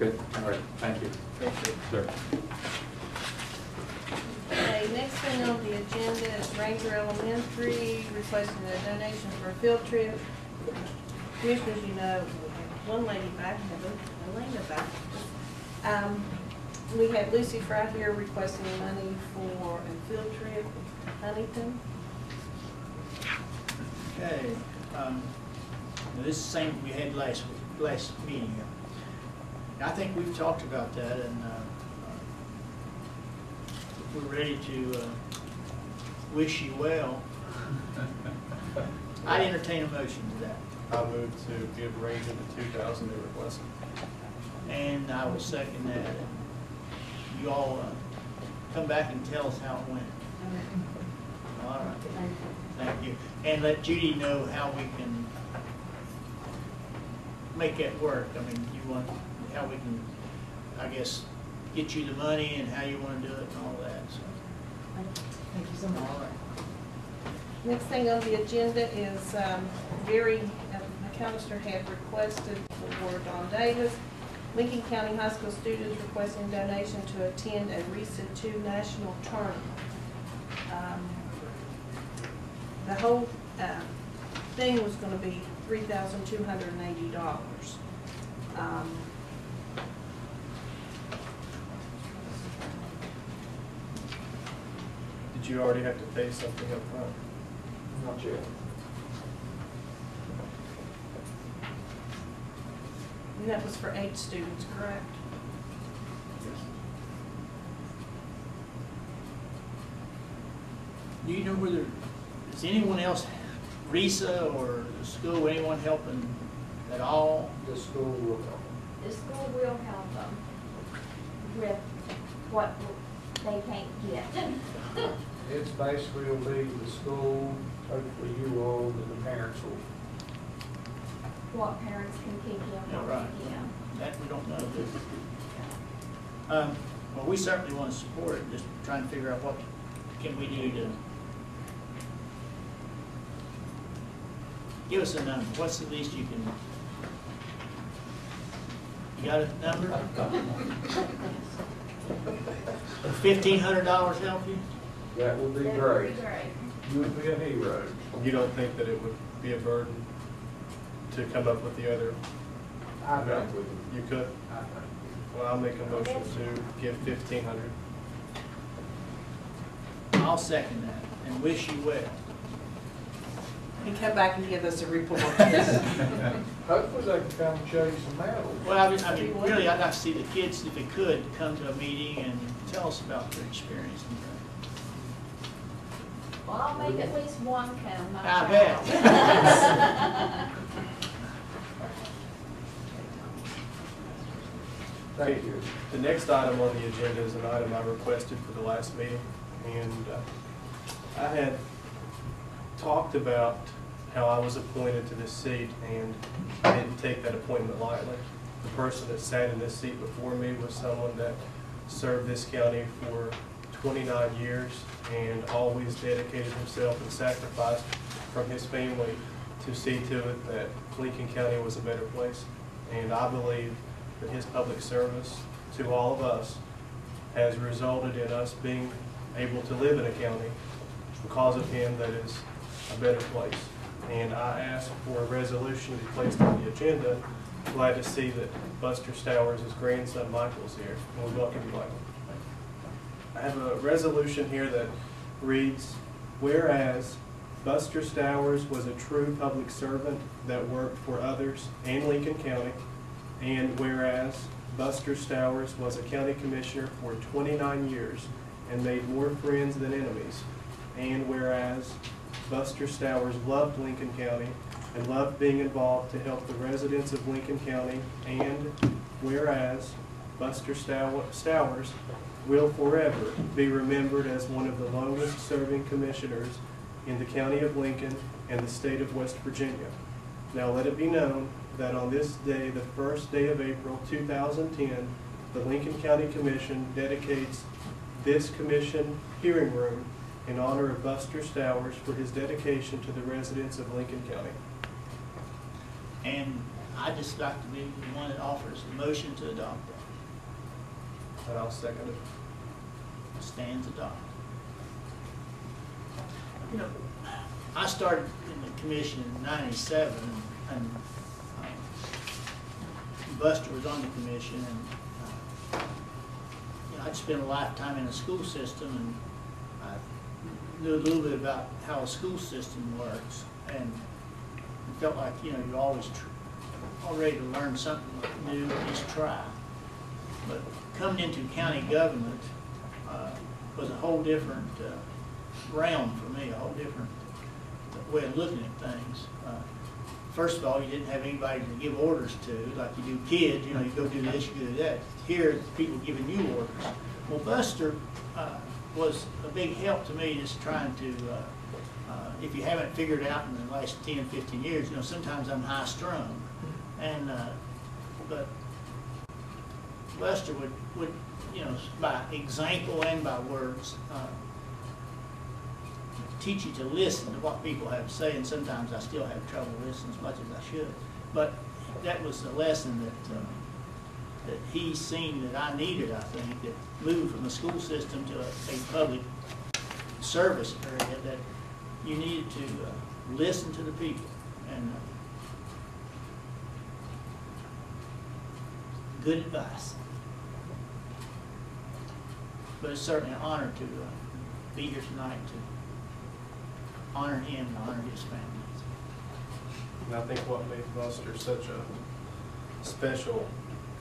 Good. All right. Thank you. Thank you. Sir. Okay, next thing on the agenda is Ranger Elementary requesting a donation for a field trip. Commissioners, you know, one lady back, Elena back. We have Lucy Fry here requesting money for a field trip to Huntington. Okay. Now this is the same we had last meeting. I think we've talked about that, and if we're ready to wish you well, I'd entertain a motion to that. I move to give Ranger the $2,000 they requested. And I will second that. And you all come back and tell us how it went. All right. Thank you. And let Judy know how we can make that work. I mean, you want how we can, I guess, get you the money and how you want to do it and all that. So. Thank you so much. All right. Next thing on the agenda is Gary McAllister had requested for Don Davis. Lincoln County High School students requesting donation to attend a RESA 2 national tournament. The whole thing was going to be $3,280. Did you already have to pay something up front? Not yet. And that was for 8 students, correct? Do you know whether, is anyone else, RESA or the school, anyone helping at all? The school will help. The school will help them with what they can't get. It's basically will be the school, hopefully you all, and the parents will. What parents can kick in, Yeah, what right. yeah. That we don't know. Well, we certainly want to support it, just trying to figure out what can we do to give us a number. What's the least you can? You got a number? $1,500 help you? That would be That great. would be great. You would be a hero. You don't think that it would be a burden to come up with the other? I think we You could? I think. Well, I'll make a motion to give $1,500. I'll second that and wish you well. And come back and give us a report. Hopefully they can come and show you some medals. Well, I mean, really, I'd like to see the kids, if they could, come to a meeting and tell us about their experience. Well, I'll make at least one come. I bet. Thank you. The next item on the agenda is an item I requested for the last meeting, and I had talked about how I was appointed to this seat, and I didn't take that appointment lightly. The person that sat in this seat before me was someone that served this county for 29 years and always dedicated himself and sacrificed from his family to see to it that Lincoln County was a better place. And I believe that his public service to all of us has resulted in us being able to live in a county because of him that is a better place. And I ask for a resolution to be placed on the agenda. Glad to see that Buster Stowers' grandson Michael is here, and we welcome you, Michael. I have a resolution here that reads, whereas Buster Stowers was a true public servant that worked for others and Lincoln County, and whereas Buster Stowers was a county commissioner for 29 years and made more friends than enemies, and whereas Buster Stowers loved Lincoln County and loved being involved to help the residents of Lincoln County, and whereas Buster Stowers will forever be remembered as one of the longest serving commissioners in the county of Lincoln and the state of West Virginia. Now let it be known that on this day, the first day of April 2010, the Lincoln County Commission dedicates this commission hearing room in honor of Buster Stowers for his dedication to the residents of Lincoln County. And I just like to be the one that offers the motion to adopt that. And I'll second it. Stands adopted. You know, I started in the commission in '97, and Buster was on the commission, and you know, I'd spent a lifetime in the school system, and I knew a little bit about how a school system works, and it felt like, you know, you're always all ready to learn something new, at least try. But coming into county government was a whole different realm for me, a whole different way of looking at things. First of all, you didn't have anybody to give orders to, like you do kids, you know, you go do this, you do that. Here, people giving you orders. Well, Buster was a big help to me, just trying to, if you haven't figured out in the last 10, 15 years, you know, sometimes I'm high strung. And, but Buster would, you know, by example and by words, teach you to listen to what people have to say, and sometimes I still have trouble listening as much as I should. But that was a lesson that he's seen that I needed, I think, that moved from the school system to a public service area, that you needed to listen to the people. And good advice. But it's certainly an honor to be here tonight to honor him and honor his family. And I think what made Buster such a special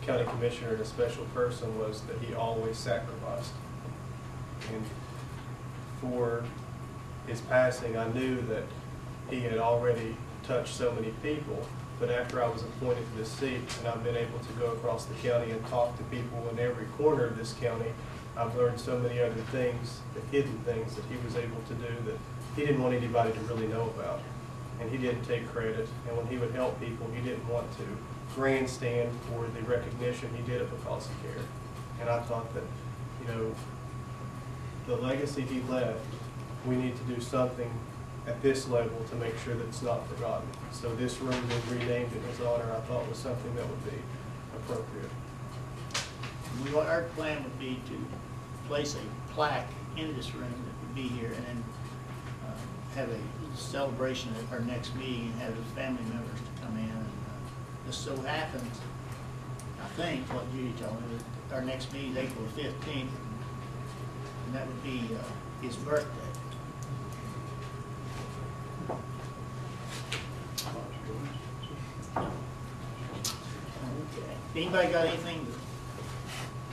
county commissioner and a special person was that he always sacrificed. And for his passing, I knew that he had already touched so many people, but after I was appointed to this seat and I've been able to go across the county and talk to people in every corner of this county, I've learned so many other things, the hidden things that he was able to do that he didn't want anybody to really know about. And he didn't take credit. And when he would help people, he didn't want to grandstand for the recognition. He did it because he cared. And I thought that, you know, the legacy he left, we need to do something at this level to make sure that it's not forgotten. So this room being renamed in his honor, I thought was something that would be appropriate. Our plan would be to place a plaque in this room that would be here, and then have a celebration at our next meeting and have the family members to come in. And just so happens, I think, what Judy told me, that our next meeting is April 15th, and that would be his birthday. Okay. Anybody got anything to...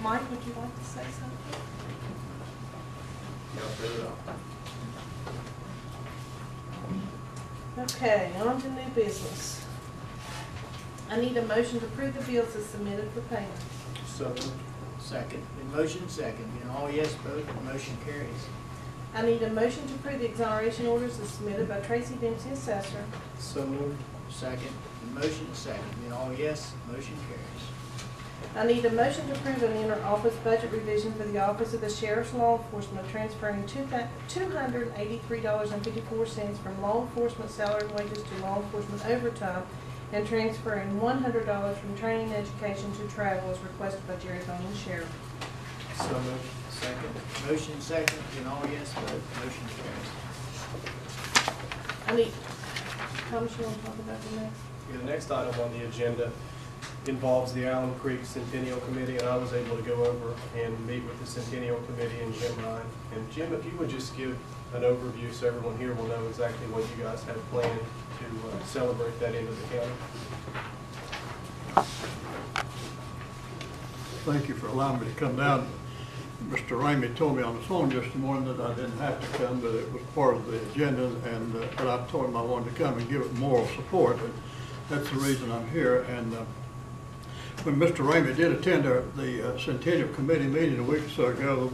Mike, would you like to say something? Okay, on to new business. I need a motion to approve the bills as submitted for payment. So Second. Been motion second. Being all yes vote, the motion carries. I need a motion to approve the exoneration orders as submitted by Tracy Dempsey, assessor. so moved. Second. Been motion second. Being all yes, motion carries. I need a motion to approve an inter-office budget revision for the Office of the Sheriff's Law Enforcement, transferring $283.54 from law enforcement salary and wages to law enforcement overtime, and transferring $100 from training and education to travel as requested by Jerry Bowman, Sheriff. So moved. Second. Motion second. Being all yes vote, motion carries. I need, Thomas, you want to talk about the next? Yeah, the next item on the agenda involves the Allen Creek Centennial Committee, and I was able to go over and meet with the Centennial Committee and Jim Ryan. And Jim, if you would just give an overview so everyone here will know exactly what you guys have planned to celebrate that end of the county. Thank you for allowing me to come down. Mr. Ramey told me on the phone just this morning that I didn't have to come, but it was part of the agenda, and but I told him I wanted to come and give it moral support, and that's the reason I'm here. And when Mr. Ramey did attend the Centennial Committee meeting a week or so ago,